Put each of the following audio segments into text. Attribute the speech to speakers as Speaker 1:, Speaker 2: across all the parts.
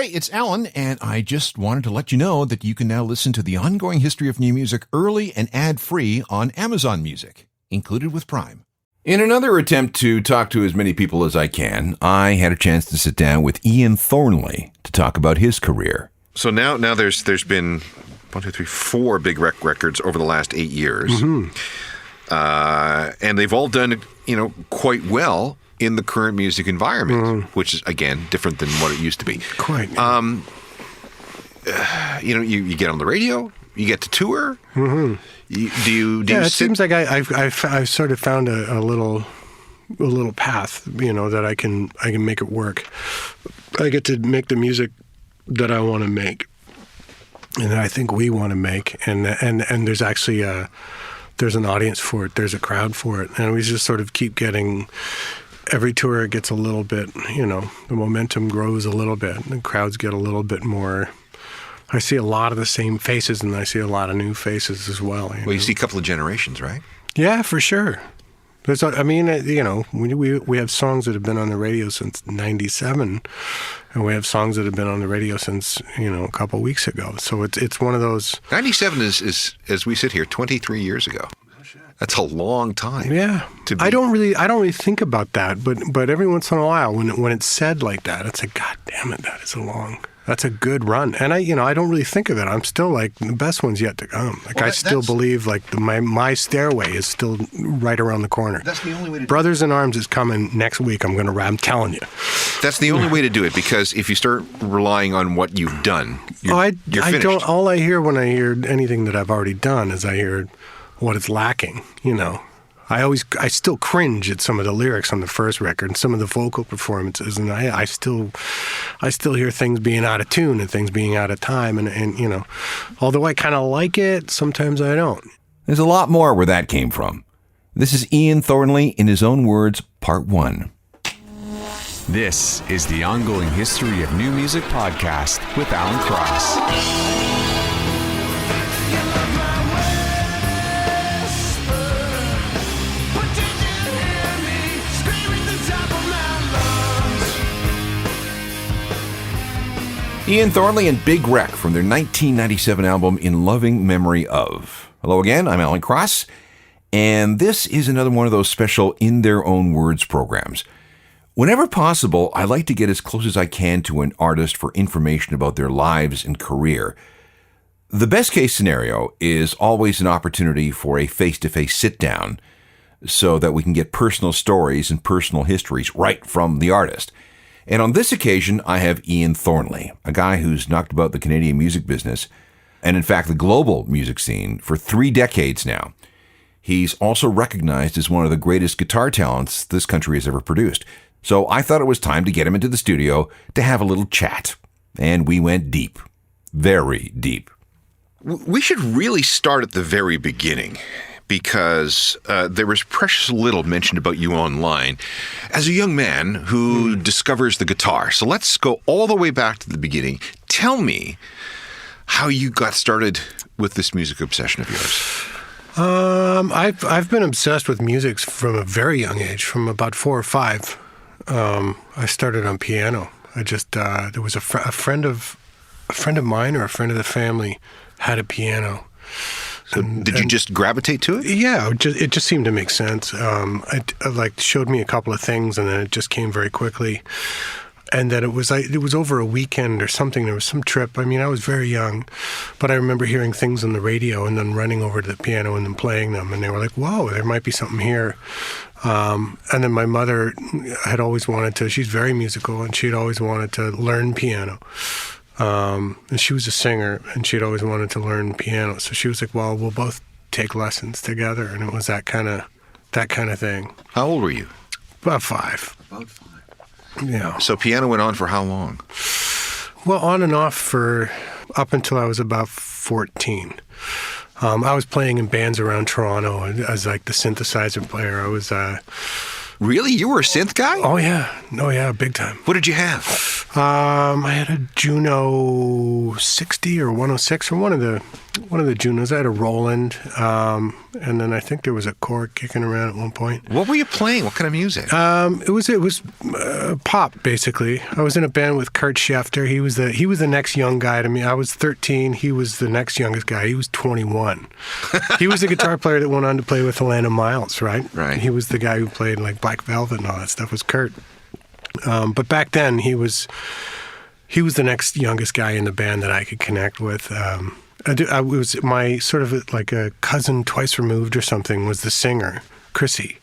Speaker 1: Hey, it's Alan, and I just wanted to let you know that you can now listen to the ongoing history of new music early and ad-free on Amazon Music, included with Prime. In another attempt to talk to as many people as I can, I had a chance to sit down with Ian Thornley to talk about his career.
Speaker 2: So now there's been 4 big records over the last 8 years, and they've all done quite well in the current music environment, which is again different than what it used to be.
Speaker 3: Quite.
Speaker 2: You get on the radio, you get to tour.
Speaker 3: It seems like I've sort of found a little path, that I can make it work. I get to make the music that I want to make, and I think we want to make, and there's actually there's an audience for it, there's a crowd for it, and we just sort of keep getting. Every tour it gets a little bit, the momentum grows a little bit, the crowds get a little bit more. I see a lot of the same faces, and I see a lot of new faces as well.
Speaker 2: Well, you see a couple of generations, right?
Speaker 3: Yeah, for sure. We have songs that have been on the radio since '97, and we have songs that have been on the radio since a couple of weeks ago. So it's one of those.
Speaker 2: '97 is as we sit here, 23 years ago. That's a long time.
Speaker 3: Yeah, I don't really think about that, but every once in a while, when it's said like that, it's like, God damn it, that's a good run. And I don't really think of it. I'm still like, the best one's yet to come. Like, I still believe like my stairway is still right around the corner.
Speaker 2: That's the only way to
Speaker 3: Brothers in Arms is coming next week. I'm telling you.
Speaker 2: That's the only way to do it, because if you start relying on what you've done, you're finished.
Speaker 3: All I hear when I hear anything that I've already done is I hear what it's lacking, I still cringe at some of the lyrics on the first record and some of the vocal performances, and I still hear things being out of tune and things being out of time, and although I kind of like it, sometimes I don't.
Speaker 1: There's a lot more where that came from. This is Ian Thornley, in his own words, Part 1.
Speaker 4: This is the Ongoing History of New Music podcast with Alan Cross.
Speaker 1: Ian Thornley and Big Wreck from their 1997 album In Loving Memory Of. Hello again, I'm Alan Cross, and this is another one of those special In Their Own Words programs. Whenever possible, I like to get as close as I can to an artist for information about their lives and career. The best case scenario is always an opportunity for a face-to-face sit-down so that we can get personal stories and personal histories right from the artist. And on this occasion, I have Ian Thornley, a guy who's knocked about the Canadian music business, and in fact the global music scene, for 3 decades now. He's also recognized as one of the greatest guitar talents this country has ever produced. So I thought it was time to get him into the studio to have a little chat. And we went deep. Very deep.
Speaker 2: We should really start at the very beginning, because there was precious little mentioned about you online as a young man who discovers the guitar. So let's go all the way back to the beginning. Tell me how you got started with this music obsession of yours.
Speaker 3: I've been obsessed with music from a very young age, from about 4 or 5. I started on piano. There was a friend of mine, or a friend of the family, had a piano.
Speaker 2: So did you just gravitate to it?
Speaker 3: Yeah, it just seemed to make sense. It showed me a couple of things, and then it just came very quickly. And that it was over a weekend or something. There was some trip. I mean, I was very young, but I remember hearing things on the radio and then running over to the piano and then playing them. And they were like, "Whoa, there might be something here." And then my mother had always wanted to. She's very musical, and she'd always wanted to learn piano. And she was a singer, and she'd always wanted to learn piano. So she was like, "Well, we'll both take lessons together." And it was that kind of thing.
Speaker 2: How old were you?
Speaker 3: About 5. Yeah.
Speaker 2: So piano went on for how long?
Speaker 3: Well, on and off for up until I was about 14. I was playing in bands around Toronto as like the synthesizer player. I was.
Speaker 2: Really? You were a synth guy?
Speaker 3: Oh yeah, big time.
Speaker 2: What did you have?
Speaker 3: I had a Juno 60 or 106 or one of the Junos. I had a Roland. And then I think there was a chord kicking around at one point.
Speaker 2: What were you playing? What kind of music?
Speaker 3: It was pop, basically. I was in a band with Kurt Schefter. He was the next young guy to me. I was 13. He was the next youngest guy. He was 21. He was the guitar player that went on to play with Alana Miles, right?
Speaker 2: Right.
Speaker 3: He was the guy who played like Black Velvet and all that stuff. Was Kurt. But back then he was the next youngest guy in the band that I could connect with. I was my sort of like a cousin twice removed or something was the singer, Chrissy.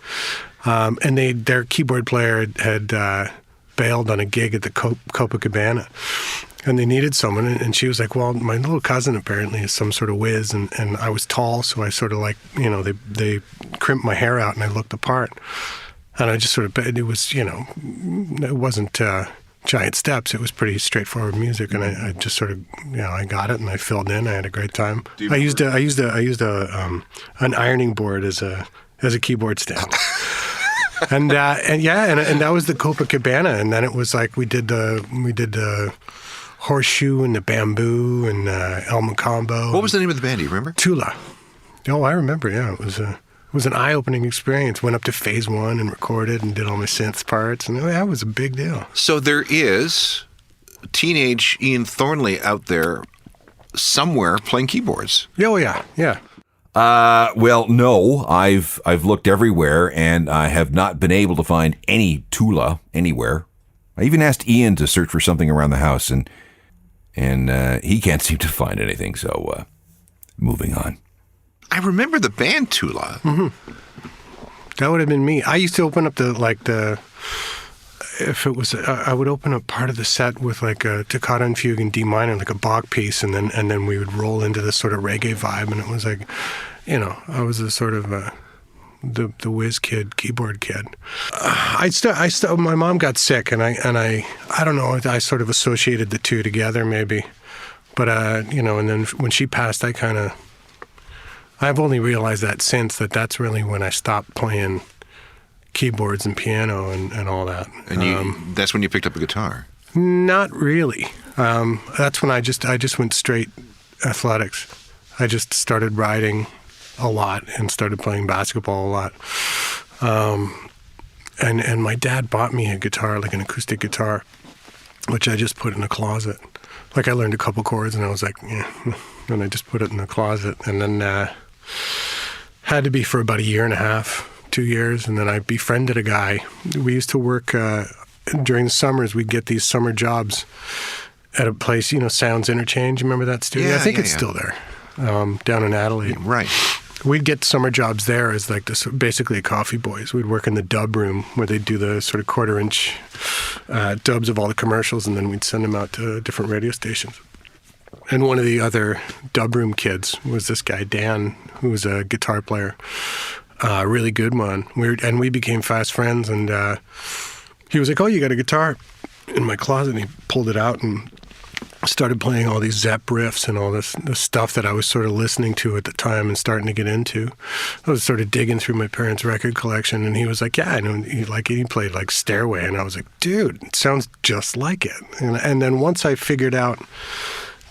Speaker 3: And their keyboard player had bailed on a gig at the Copacabana. And they needed someone, and she was like, well, my little cousin apparently is some sort of whiz, and I was tall, so I sort of like, they crimped my hair out and I looked the part. And I just sort of, it was, it wasn't giant steps. It was pretty straightforward music, and I just sort of, I got it and I filled in. I had a great time. I used an ironing board as a keyboard stand. and that was the Copacabana, and then it was like we did the Horseshoe and the Bamboo and El Macambo.
Speaker 2: What was the name of the band? Do you remember?
Speaker 3: Tula. Oh, I remember. Yeah, it was an eye-opening experience. Went up to phase 1 and recorded and did all my synth parts, and that was a big deal.
Speaker 2: So there is teenage Ian Thornley out there somewhere playing keyboards.
Speaker 3: Oh yeah.
Speaker 1: Well, no, I've looked everywhere, and I have not been able to find any Tula anywhere. I even asked Ian to search for something around the house, and he can't seem to find anything. So, moving on.
Speaker 2: I remember the band Tula.
Speaker 3: Mm-hmm. That would have been me. I used to open up if it was, I would open up part of the set with like a toccata and fugue in D minor, like a Bach piece, and then we would roll into this sort of reggae vibe, and it was like, I was a sort of the whiz kid, keyboard kid. My mom got sick, and I don't know, I sort of associated the two together maybe, but and then when she passed, I've only realized that since that's really when I stopped playing keyboards and piano and all that.
Speaker 2: And that's when you picked up a guitar?
Speaker 3: Not really. That's when I just went straight athletics. I just started riding a lot and started playing basketball a lot. And my dad bought me a guitar, like an acoustic guitar, which I just put in a closet. Like I learned a couple chords and I was like, yeah, and I just put it in the closet. And then had to be for about a year and a half, 2 years. And then I befriended a guy. We used to work during the summers. We'd get these summer jobs at a place, Sounds Interchange. Remember that studio?
Speaker 2: Yeah,
Speaker 3: I think it's still there, down in Adelaide.
Speaker 2: Right.
Speaker 3: We'd get summer jobs there as like this, basically coffee boys. We'd work in the dub room where they'd do the sort of 1/4-inch dubs of all the commercials, and then we'd send them out to different radio stations. And one of the other dub room kids was this guy, Dan, who was a guitar player, a really good one. We became fast friends, and he was like, oh, you got a guitar in my closet, and he pulled it out and started playing all these Zepp riffs and all this stuff that I was sort of listening to at the time and starting to get into. I was sort of digging through my parents' record collection, and he was like, yeah, I know, he played like Stairway, and I was like, dude, it sounds just like it. And then once I figured out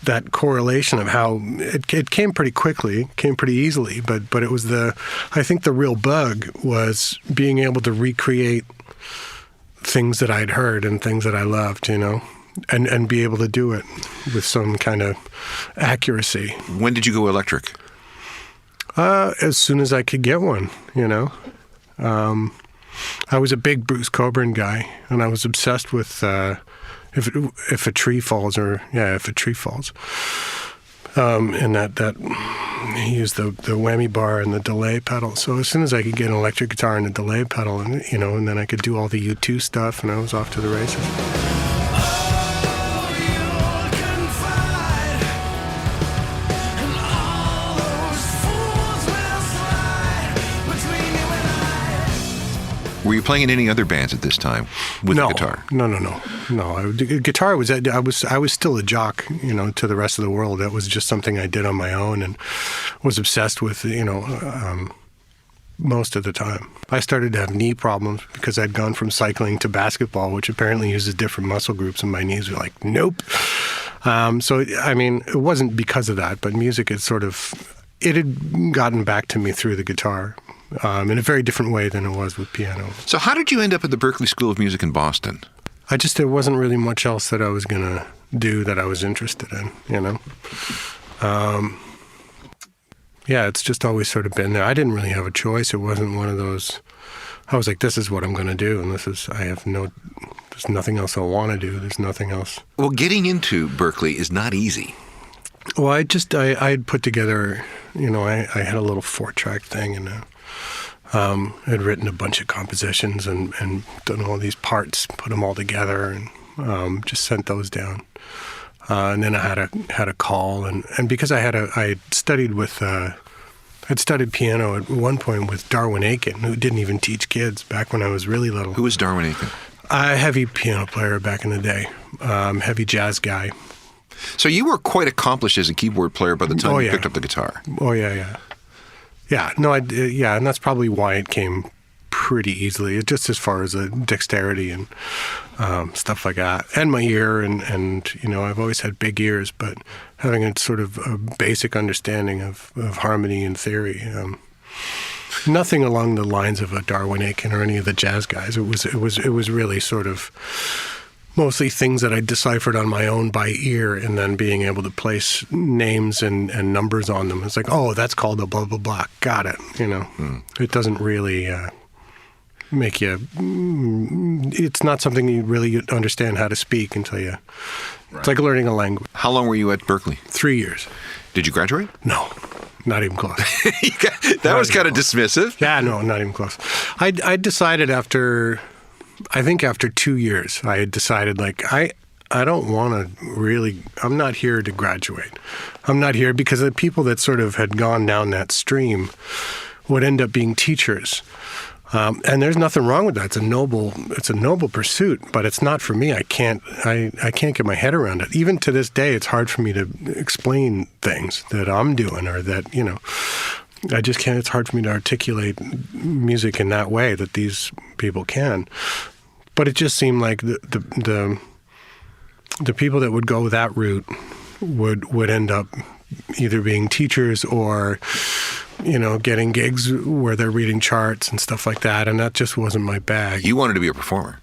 Speaker 3: that correlation of how it came pretty quickly, came pretty easily, but it was I think the real bug was being able to recreate things that I'd heard and things that I loved, and be able to do it with some kind of accuracy.
Speaker 2: When did you go electric?
Speaker 3: As soon as I could get one, I was a big Bruce Cockburn guy, and I was obsessed with if a tree falls, and that he used the whammy bar and the delay pedal. So as soon as I could get an electric guitar and a delay pedal, and then I could do all the U2 stuff, and I was off to the races.
Speaker 2: Were you playing in any other bands at this time with the guitar?
Speaker 3: No. Guitar was I was still a jock, to the rest of the world. That was just something I did on my own and was obsessed with, most of the time. I started to have knee problems because I'd gone from cycling to basketball, which apparently uses different muscle groups, and my knees were like, nope. So, it wasn't because of that, but music had sort of it had gotten back to me through the guitar in a very different way than it was with piano.
Speaker 2: So how did you end up at the Berklee School of Music in Boston?
Speaker 3: There wasn't really much else that I was going to do that I was interested in, you know. Yeah, it's just always sort of been there. I didn't really have a choice. It wasn't one of those, I was like, this is what I'm going to do. And there's nothing else I want to do. There's nothing else.
Speaker 2: Well, getting into Berklee is not easy.
Speaker 3: Well, I had put together, you know, I had a little 4-track thing, and I'd written a bunch of compositions and done all these parts, put them all together, and just sent those down. And then I had a call, and because I studied piano at one point with Darwin Aiken, who didn't even teach kids back when I was really little.
Speaker 2: Who was Darwin Aiken?
Speaker 3: A heavy piano player back in the day, heavy jazz guy.
Speaker 2: So you were quite accomplished as a keyboard player by the time you
Speaker 3: yeah.
Speaker 2: picked up the guitar.
Speaker 3: Oh yeah. Yeah, no, and that's probably why it came pretty easily. It's just as far as the dexterity and stuff like that, and my ear, and you know, I've always had big ears, but having a sort of a basic understanding of harmony and theory. Nothing along the lines of a Darwin Aiken or any of the jazz guys. It was really sort of mostly things that I deciphered on my own by ear, and then being able to place names and numbers on them. It's like, oh, that's called a blah, blah, blah. Got it. You know, It doesn't really make you, it's not something you really understand how to speak until you, It's like learning a language.
Speaker 2: How long were you at Berklee?
Speaker 3: 3 years.
Speaker 2: Did you graduate?
Speaker 3: No, not even close.
Speaker 2: That was kind of dismissive.
Speaker 3: Yeah, no, not even close. I decided after 2 years, I had decided, like, I don't want to really, I'm not here to graduate. I'm not here because the people that sort of had gone down that stream would end up being teachers. And there's nothing wrong with that. It's a noble pursuit, but it's not for me. I can't get my head around it. Even to this day, it's hard for me to explain things that I'm doing, or that, you know, I just can't. It's hard for me to articulate music in that way that these people can. But it just seemed like the people that would go that route would end up either being teachers or, you know, getting gigs where they're reading charts and stuff like that, and that just wasn't my bag.
Speaker 2: You wanted to be a performer.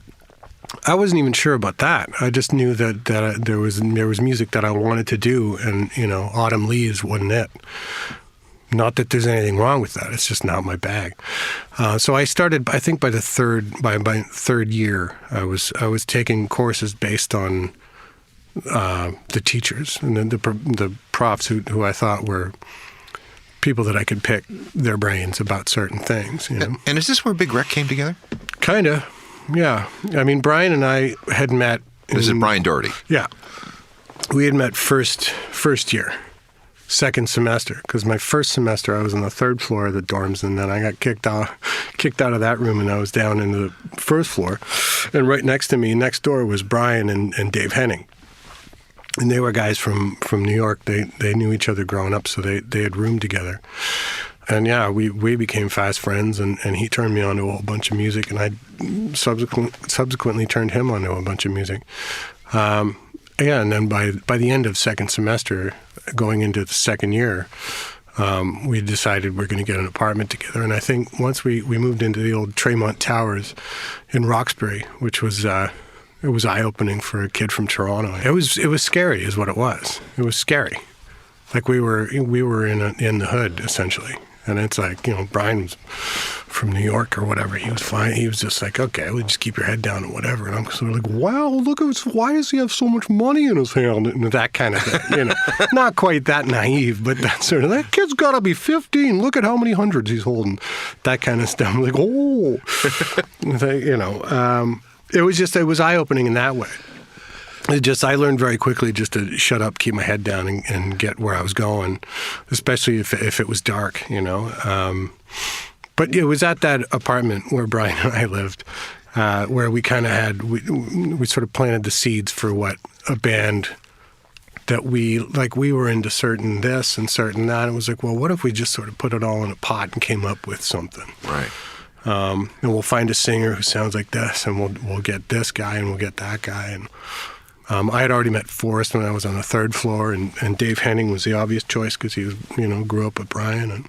Speaker 3: I wasn't even sure about that. I just knew that there was music that I wanted to do, and, you know, Autumn Leaves wasn't it. Not that there's anything wrong with that. It's just not my bag. So I started. I think by my third year, I was taking courses based on the teachers and then the profs who I thought were people that I could pick their brains about certain things. You know.
Speaker 2: And is this where Big Rec came together?
Speaker 3: Kinda, yeah. I mean, Brian and I had met.
Speaker 2: This is Brian Doherty.
Speaker 3: Yeah, we had met first year. Second semester, because my first semester I was on the third floor of the dorms, and then I got kicked out of that room, and I was down in the first floor. And right next to me, next door, was Brian and Dave Henning, and they were guys from New York. They knew each other growing up, so they had roomed together. And yeah, we became fast friends, and he turned me on to a whole bunch of music, and I subsequently turned him on to a bunch of music. Yeah, and then by the end of second semester, going into the second year, we decided we're going to get an apartment together. And I think once we moved into the old Tremont Towers in Roxbury, which was it was eye-opening for a kid from Toronto. It was scary, is what it was. It was scary, like we were in the hood essentially. And it's like, you know, Brian was from New York or whatever. He was fine. He was just like, okay, well, just keep your head down and whatever. And I'm sort of like, wow, look at why does he have so much money in his hand? And that kind of thing, you know. Not quite that naive, but that sort of, that kid's got to be 15. Look at how many hundreds he's holding. That kind of stuff. I'm like, oh. You know, it was eye-opening in that way. I learned very quickly just to shut up, keep my head down, and get where I was going, especially if it was dark, you know. But it was at that apartment where Brian and I lived, where we kind of we sort of planted the seeds for what a band that we were into certain this and certain that. It was like, well, what if we just sort of put it all in a pot and came up with something?
Speaker 2: Right.
Speaker 3: And we'll find a singer who sounds like this, and we'll get this guy, and we'll get that guy, and I had already met Forrest when I was on the 3rd floor, and Dave Henning was the obvious choice because he was, grew up with Brian,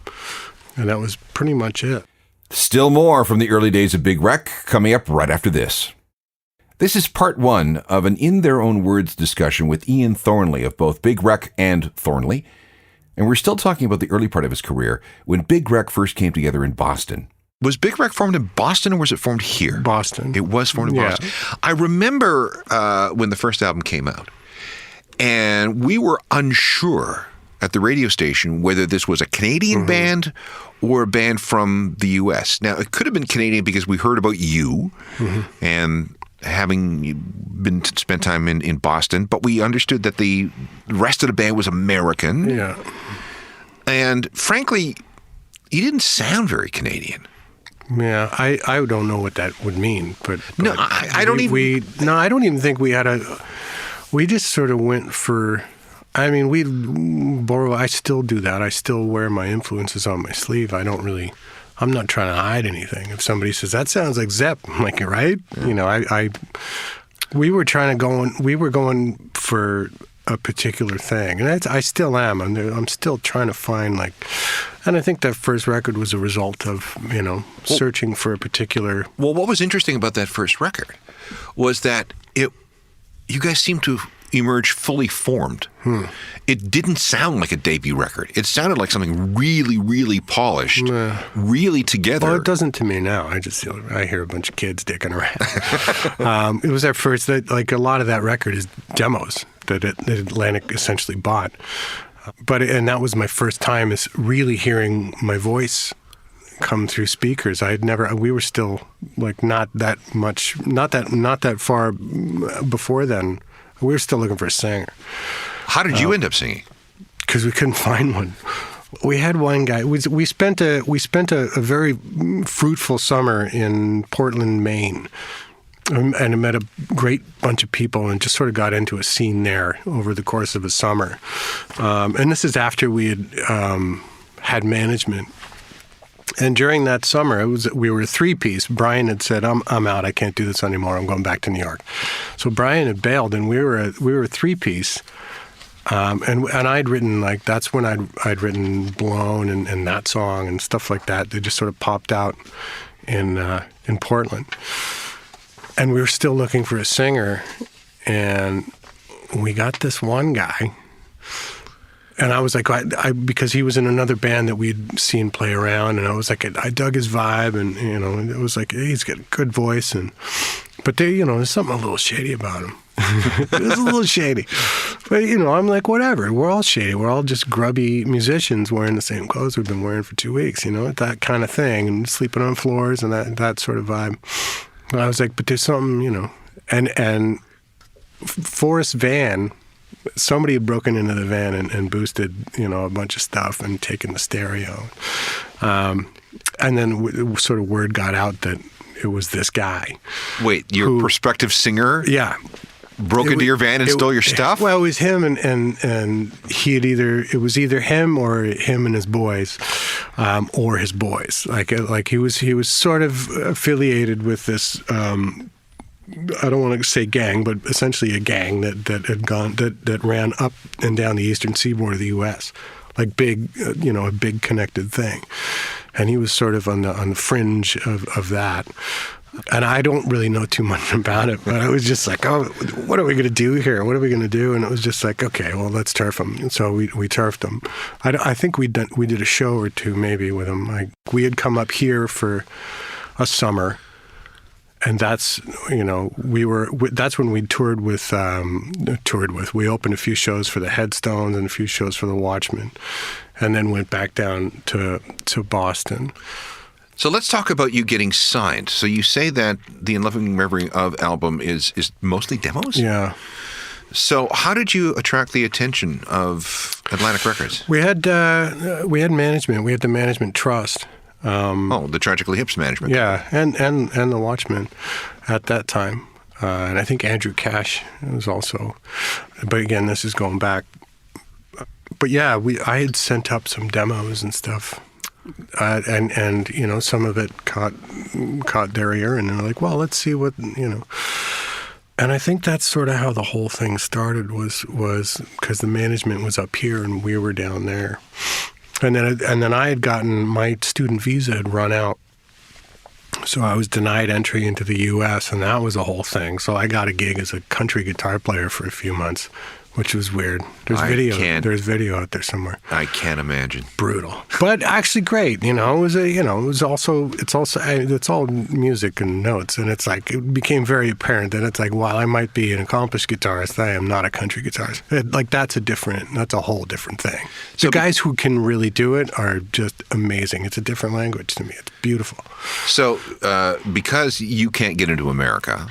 Speaker 3: and that was pretty much it.
Speaker 1: Still more from the early days of Big Wreck coming up right after this. This is part 1 of an In Their Own Words discussion with Ian Thornley of both Big Wreck and Thornley. And we're still talking about the early part of his career when Big Wreck first came together in Boston.
Speaker 2: Was Big Wreck formed in Boston or was it formed here?
Speaker 3: Boston.
Speaker 2: It was formed in Boston. I remember when the first album came out, and we were unsure at the radio station whether this was a Canadian band or a band from the U.S. Now, it could have been Canadian because we heard about you and having been spent time in Boston, but we understood that the rest of the band was American.
Speaker 3: Yeah.
Speaker 2: And frankly, you didn't sound very Canadian.
Speaker 3: Yeah, I don't know what that would mean, but
Speaker 2: no, I don't even.
Speaker 3: I don't even think we had we just sort of went for. I mean, we borrow. I still do that. I still wear my influences on my sleeve. I'm not trying to hide anything. If somebody says that sounds like Zepp, I'm like, you're right. Yeah. We were going for a particular thing, and I still am. I'm still trying to find and I think that first record was a result of searching for a particular.
Speaker 2: Well, what was interesting about that first record was that you guys seemed to emerge fully formed. It didn't sound like a debut record. It sounded like something really, really polished, really together.
Speaker 3: Well, it doesn't to me now. I hear a bunch of kids dicking around. It was our first. A lot of that record is demos that Atlantic essentially bought. And that was my first time is really hearing my voice come through speakers. We were still not that far before then. We were still looking for a singer.
Speaker 2: How did you end up singing?
Speaker 3: Because we couldn't find one. We had one guy. We spent a very fruitful summer in Portland, Maine. And I met a great bunch of people and just sort of got into a scene there over the course of a summer. And this is after we had management. And during that summer, we were a 3-piece. Brian had said, "I'm out. I can't do this anymore. I'm going back to New York." So Brian had bailed, and we were a 3-piece. And I'd written that's when I'd written "Blown" and that song and stuff like that. They just sort of popped out in Portland. And we were still looking for a singer, and we got this one guy. And I was like, because he was in another band that we'd seen play around, and I was like, I dug his vibe, and it was like, hey, he's got a good voice, but there's something a little shady about him. It was a little shady, but I'm like, whatever. We're all shady. We're all just grubby musicians wearing the same clothes we've been wearing for 2 weeks. That kind of thing, and sleeping on floors and that sort of vibe. And I was like, but there's something, and Forrest van. Somebody had broken into the van and boosted, a bunch of stuff and taken the stereo. And then sort of word got out that it was this guy.
Speaker 2: Wait, your prospective singer?
Speaker 3: Yeah.
Speaker 2: Broke into your van and stole your stuff?
Speaker 3: Well, it was him and he had it was either him or him and his boys, or his boys. He was sort of affiliated with this, I don't want to say gang, but essentially a gang that ran up and down the eastern seaboard of the U.S. A big connected thing, and he was sort of on the fringe of that. And I don't really know too much about it, but I was just like, oh, what are we going to do here? What are we going to do? And it was just like, okay, well, let's turf him. And so we turfed him. I think we did a show or two maybe with him. We had come up here for a summer. And that's, that's when we toured with, we opened a few shows for the Headstones and a few shows for the Watchmen, and then went back down to Boston.
Speaker 2: So let's talk about you getting signed. So you say that the In Loving Memory of album is mostly demos?
Speaker 3: Yeah.
Speaker 2: So how did you attract the attention of Atlantic Records?
Speaker 3: We had management. We had the management trust.
Speaker 2: The Tragically Hip's management.
Speaker 3: Yeah, and the Watchmen at that time. And I think Andrew Cash was also. But again, this is going back. But yeah, I had sent up some demos and stuff. And some of it caught their ear, and they're like, well, let's see what. And I think that's sort of how the whole thing started was because the management was up here and we were down there. And then I had gotten, my student visa had run out. So I was denied entry into the U.S., and that was a whole thing. So I got a gig as a country guitar player for a few months, which was weird. There's video out there somewhere.
Speaker 2: I can't imagine.
Speaker 3: Brutal, but actually great. It's all music and notes, and it's like it became very apparent that it's like, while I might be an accomplished guitarist, I am not a country guitarist. That's a whole different thing. So the guys who can really do it are just amazing. It's a different language to me. It's beautiful.
Speaker 2: So because you can't get into America.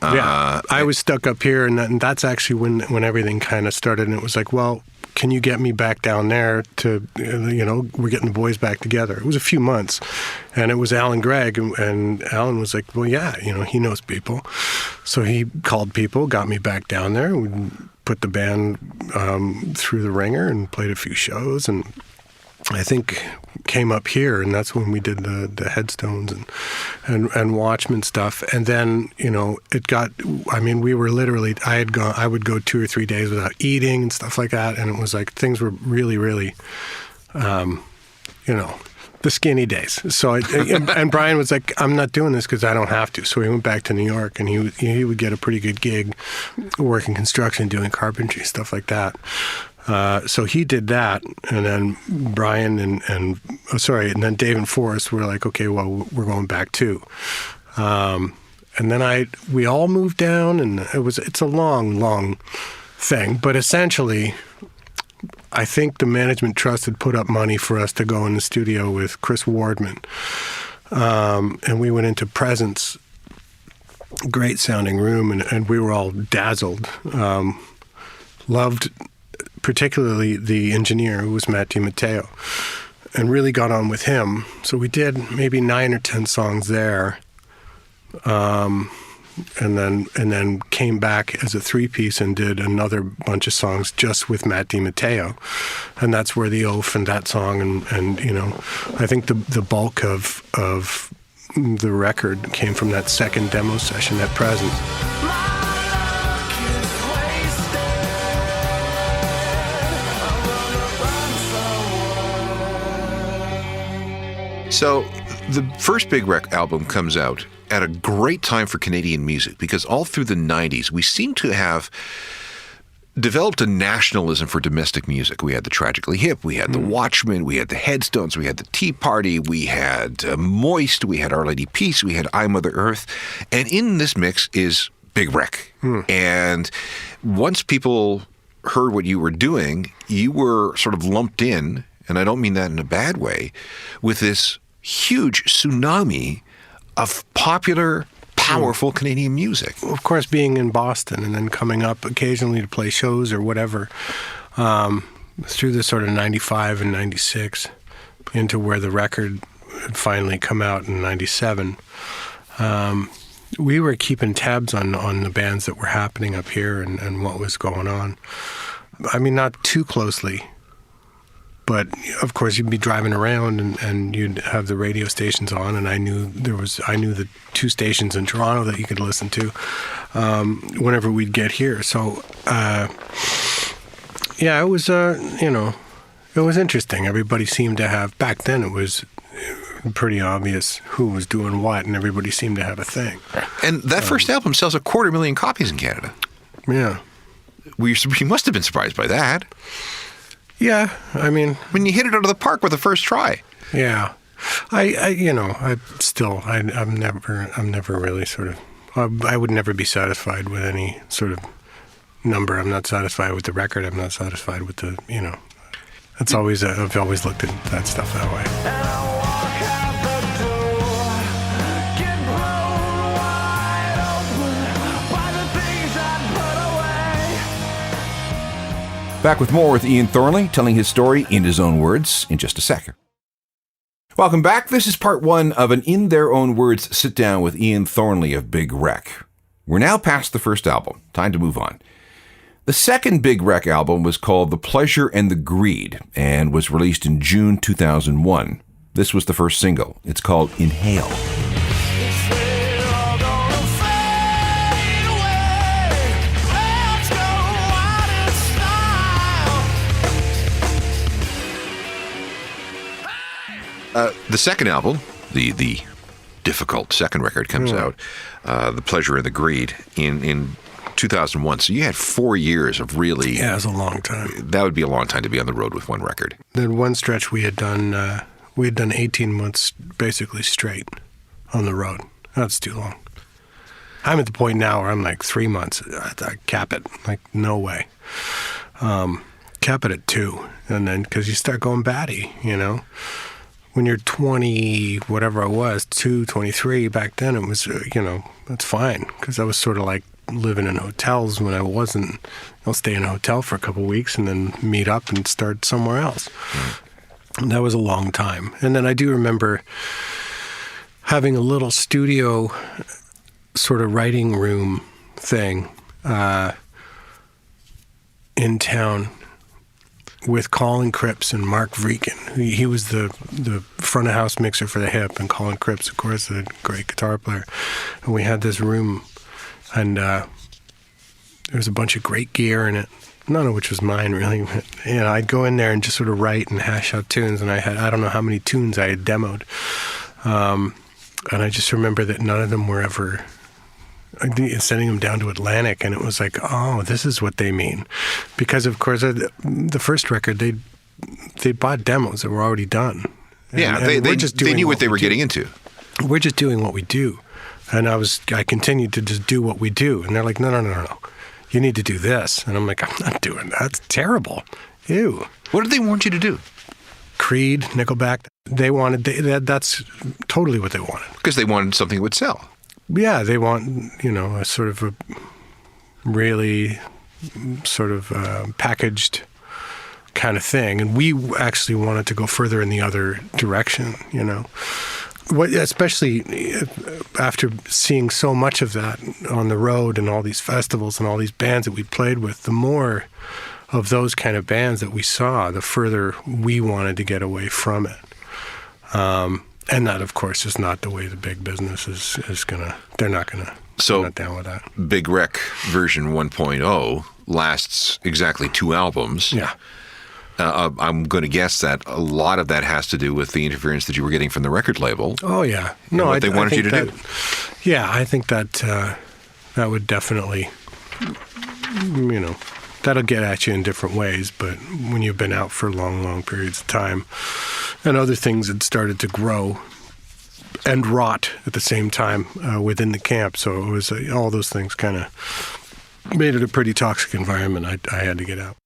Speaker 3: I was stuck up here, and that's actually when everything kind of started, and it was like, well, can you get me back down there to, we're getting the boys back together. It was a few months, and it was Alan Gregg, and Alan was like, well, yeah, he knows people. So he called people, got me back down there, we put the band through the ringer and played a few shows, and I think came up here, and that's when we did the Headstones and Watchmen stuff. And then, we were literally, I would go 2 or 3 days without eating and stuff like that. And it was like, things were really, really, the skinny days. So, and Brian was like, I'm not doing this because I don't have to. So he went back to New York, and he would get a pretty good gig working construction, doing carpentry, stuff like that. So he did that, and then Brian and then Dave and Forrest were like, okay, well, we're going back too. And then we all moved down, and it's a long, long thing. But essentially, I think the management trust had put up money for us to go in the studio with Chris Wardman. And we went into Presence, great sounding room, and we were all dazzled. Loved particularly the engineer, who was Matt DiMatteo, and really got on with him. So we did maybe 9 or 10 songs there, and then came back as a 3-piece and did another bunch of songs just with Matt DiMatteo, and that's where the Oaf and that song and I think the bulk of the record came from that second demo session at Presence.
Speaker 2: So the first Big Wreck album comes out at a great time for Canadian music, because all through the 90s, we seem to have developed a nationalism for domestic music. We had the Tragically Hip, we had the Watchmen, we had the Headstones, we had the Tea Party, we had Moist, we had Our Lady Peace, we had I, Mother Earth. And in this mix is Big Wreck. And once people heard what you were doing, you were sort of lumped in, and I don't mean that in a bad way, with this huge tsunami of popular, powerful Canadian music.
Speaker 3: Of course, being in Boston and then coming up occasionally to play shows or whatever, through the sort of 95 and 96 into where the record had finally come out in 97, we were keeping tabs on the bands that were happening up here and what was going on. I mean, not too closely, but of course you'd be driving around and you'd have the radio stations on, and I knew the 2 stations in Toronto that you could listen to whenever we'd get here. So it was it was interesting. Everybody seemed to have, back then it was pretty obvious who was doing what, and everybody seemed to have a thing.
Speaker 2: And that first album sells 250,000 copies in Canada.
Speaker 3: Yeah.
Speaker 2: You must have been surprised by that.
Speaker 3: Yeah, I mean,
Speaker 2: when you hit it out of the park with the first try.
Speaker 3: Yeah, I'm never really sort of, I would never be satisfied with any sort of number. I'm not satisfied with the record. I'm not satisfied with the, it's always, I've always looked at that stuff that way.
Speaker 1: Back with more with Ian Thornley, telling his story in his own words in just a second. Welcome back. This is part 1 of an In Their Own Words sit-down with Ian Thornley of Big Wreck. We're now past the first album. Time to move on. The second Big Wreck album was called The Pleasure and the Greed and was released in June 2001. This was the first single. It's called Inhale.
Speaker 2: The second album, the difficult second record, comes out, The Pleasure and the Greed, in 2001. So you had 4 years of really...
Speaker 3: Yeah, it was a long time.
Speaker 2: That would be a long time to be on the road with one record.
Speaker 3: Then one stretch we had done 18 months basically straight on the road. That's too long. I'm at the point now where I'm like 3 months. I cap it. Like, no way. Cap it at 2. And then, because you start going batty, you know? When you're 20, whatever I was, 23, back then it was, that's fine. Because I was sort of like living in hotels when I wasn't. I'll stay in a hotel for a couple of weeks and then meet up and start somewhere else. And that was a long time. And then I do remember having a little studio sort of writing room thing in town with Colin Cripps and Mark Vreeken. He was the front of house mixer for the Hip, and Colin Cripps, of course, a great guitar player. And we had this room, and there was a bunch of great gear in it, none of which was mine, really. But, I'd go in there and just sort of write and hash out tunes, and I don't know how many tunes I had demoed. And I just remember that none of them were ever... sending them down to Atlantic, and it was like, oh, this is what they mean. Because, of course, the first record, they bought demos that were already done.
Speaker 2: Yeah, they knew what they were getting into.
Speaker 3: We're just doing what we do. And I continued to just do what we do. And they're like, no. You need to do this. And I'm like, I'm not doing that. That's terrible. Ew.
Speaker 2: What did they want you to do?
Speaker 3: Creed, Nickelback. That's totally what they wanted.
Speaker 2: Because they wanted something that would sell.
Speaker 3: Yeah, they want, a sort of a really sort of packaged kind of thing. And we actually wanted to go further in the other direction, Especially after seeing so much of that on the road and all these festivals and all these bands that we played with, the more of those kind of bands that we saw, the further we wanted to get away from it. And that, of course, is not the way the big business is gonna. They're not gonna.
Speaker 2: So,
Speaker 3: not down with that.
Speaker 2: Big Wreck version 1.0 lasts exactly 2 albums.
Speaker 3: Yeah.
Speaker 2: I'm going to guess that a lot of that has to do with the interference that you were getting from the record label.
Speaker 3: Oh yeah.
Speaker 2: No, what they wanted you to do.
Speaker 3: Yeah, I think that that would definitely, that'll get at you in different ways. But when you've been out for long, long periods of time, and other things had started to grow and rot at the same time within the camp. So it was all those things kind of made it a pretty toxic environment. I had to get out.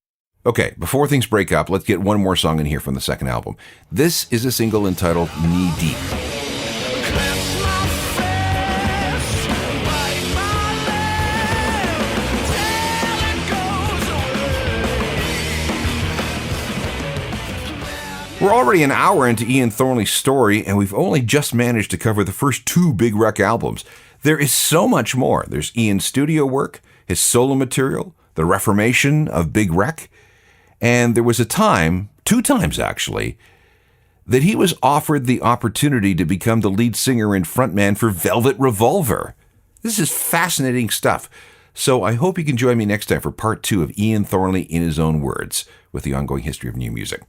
Speaker 1: Okay, before things break up, let's get one more song in here from the second album. This is a single entitled Knee Deep. We're already an hour into Ian Thornley's story, and we've only just managed to cover the first 2 Big Wreck albums. There is so much more. There's Ian's studio work, his solo material, the reformation of Big Wreck, and there was a time, 2 times actually, that he was offered the opportunity to become the lead singer and frontman for Velvet Revolver. This is fascinating stuff. So I hope you can join me next time for part 2 of Ian Thornley in his own words with the ongoing history of new music.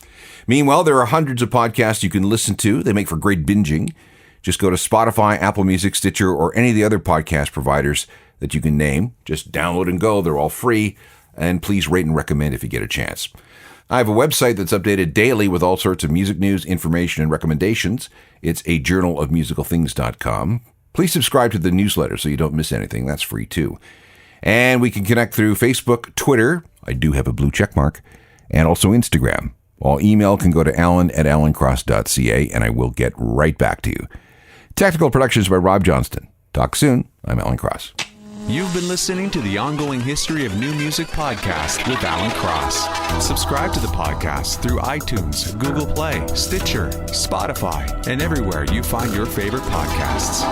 Speaker 1: Meanwhile, there are hundreds of podcasts you can listen to. They make for great binging. Just go to Spotify, Apple Music, Stitcher, or any of the other podcast providers that you can name. Just download and go. They're all free. And please rate and recommend if you get a chance. I have a website that's updated daily with all sorts of music news, information, and recommendations. It's a journalofmusicalthings.com. Please subscribe to the newsletter so you don't miss anything. That's free too. And we can connect through Facebook, Twitter. I do have a blue check mark. And also Instagram. All email can go to alan@alancross.ca, and I will get right back to you. Technical productions by Rob Johnston. Talk soon. I'm Alan Cross.
Speaker 4: You've been listening to the Ongoing History of New Music podcast with Alan Cross. Subscribe to the podcast through iTunes, Google Play, Stitcher, Spotify, and everywhere you find your favorite podcasts.